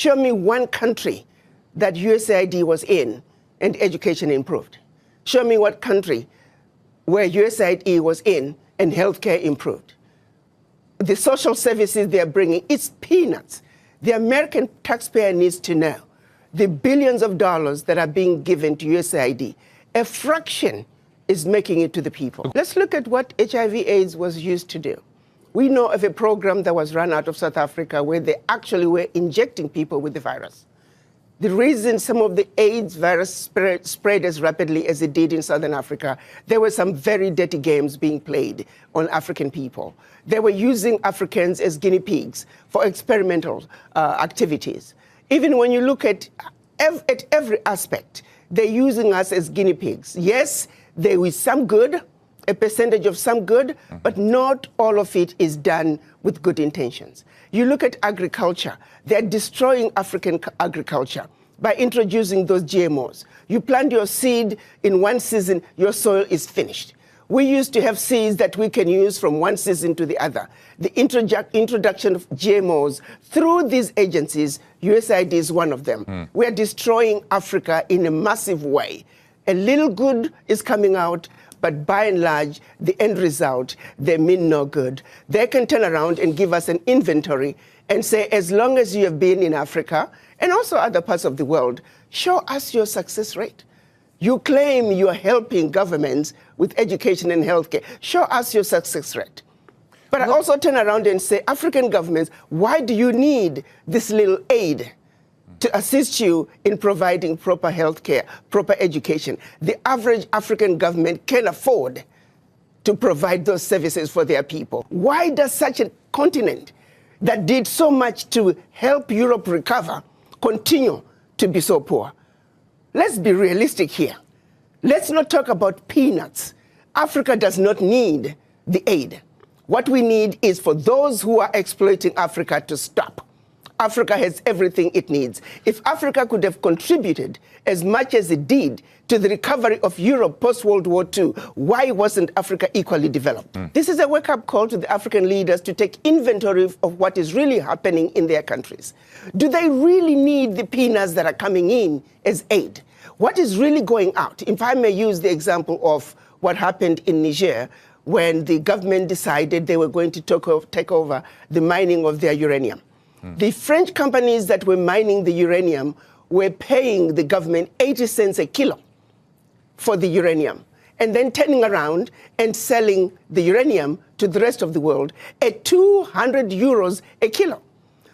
Show me one country that USAID was in and education improved. Show me what country where USAID was in and healthcare improved. The social services they're bringing, it's peanuts. The American taxpayer needs to know the billions of dollars that are being given to USAID, a fraction is making it to the people. Let's look at what HIV/AIDS was used to do. We know of a program that was run out of South Africa where they actually were injecting people with the virus. The reason some of the AIDS virus spread as rapidly as it did in Southern Africa, there were some very dirty games being played on African people. They were using Africans as guinea pigs for experimental activities. Even when you look at every aspect, they're using us as guinea pigs. Yes, there is some good, a percentage of some good, but not all of it is done with good intentions. You look at agriculture, they're destroying African agriculture by introducing those GMOs. You plant your seed in one season, your soil is finished. We used to have seeds that we can use from one season to the other. The introduction of GMOs through these agencies, USAID is one of them. We are destroying Africa in a massive way. A little good is coming out, but by and large, the end result, they mean no good. They can turn around and give us an inventory and say, as long as you have been in Africa and also other parts of the world, show us your success rate. You claim you are helping governments with education and healthcare. Show us your success rate. But I also turn around and say, African governments, why do you need this little aid to assist you in providing proper healthcare, proper education? The average African government can afford to provide those services for their people. Why does such a continent that did so much to help Europe recover continue to be so poor? Let's be realistic here. Let's not talk about peanuts. Africa does not need the aid. What we need is for those who are exploiting Africa to stop. Africa has everything it needs. If Africa could have contributed as much as it did to the recovery of Europe post-World War II, why wasn't Africa equally developed? This is a wake-up call to the African leaders to take inventory of what is really happening in their countries. Do they really need the peanuts that are coming in as aid? What is really going out? If I may use the example of what happened in Niger, when the government decided they were going to take over the mining of their uranium. The French companies that were mining the uranium were paying the government 80 cents a kilo for the uranium, and then turning around and selling the uranium to the rest of the world at 200 euros a kilo.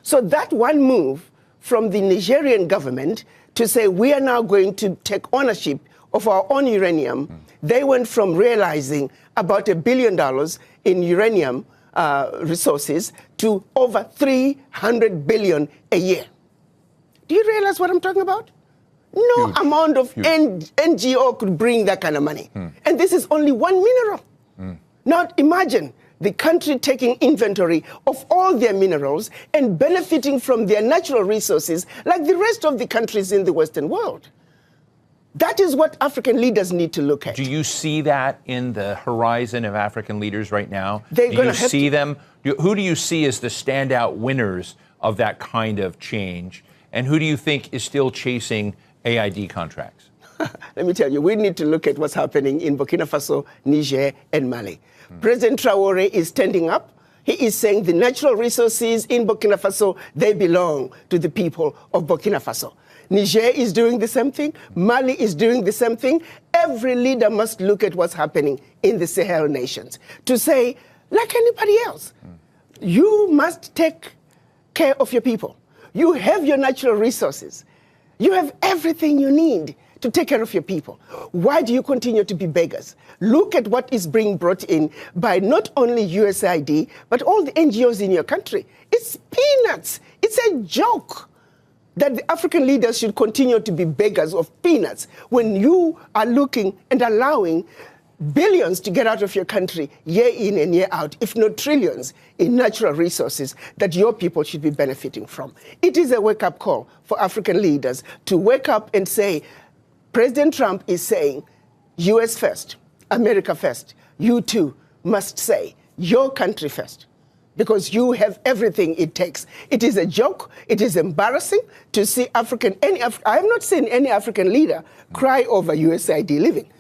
So that one move from the Nigerian government to say we are now going to take ownership of our own uranium, they went from realizing about $1 billion in uranium resources to over 300 billion a year. Do you realize what I'm talking about? No amount of NGO could bring that kind of money. And this is only one mineral. Now imagine the country taking inventory of all their minerals and benefiting from their natural resources like the rest of the countries in the Western world. That is what African leaders need to look at. Do you see that in the horizon of African leaders right now? They're do you see them? Who do you see as the standout winners of that kind of change? And who do you think is still chasing AID contracts? Let me tell you, we need to look at what's happening in Burkina Faso, Niger, and Mali. President Traoré is standing up. He is saying the natural resources in Burkina Faso, they belong to the people of Burkina Faso. Niger is doing the same thing. Mali is doing the same thing. Every leader must look at what's happening in the Sahel nations to say, like anybody else, you must take care of your people. You have your natural resources. You have everything you need to take care of your people. Why do you continue to be beggars? Look at what is being brought in by not only USAID, but all the NGOs in your country. It's peanuts. It's a joke that the African leaders should continue to be beggars of peanuts when you are looking and allowing billions to get out of your country year in and year out, if not trillions, in natural resources that your people should be benefiting from. It is a wake-up call for African leaders to wake up and say, President Trump is saying, US first, America first. You too must say, your country first. because you have everything it takes. It is a joke. It is embarrassing to see I have not seen any African leader cry over USAID living.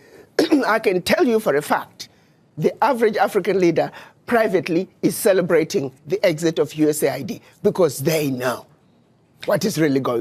I can tell you for a fact, the average African leader privately is celebrating the exit of USAID because they know what is really going on.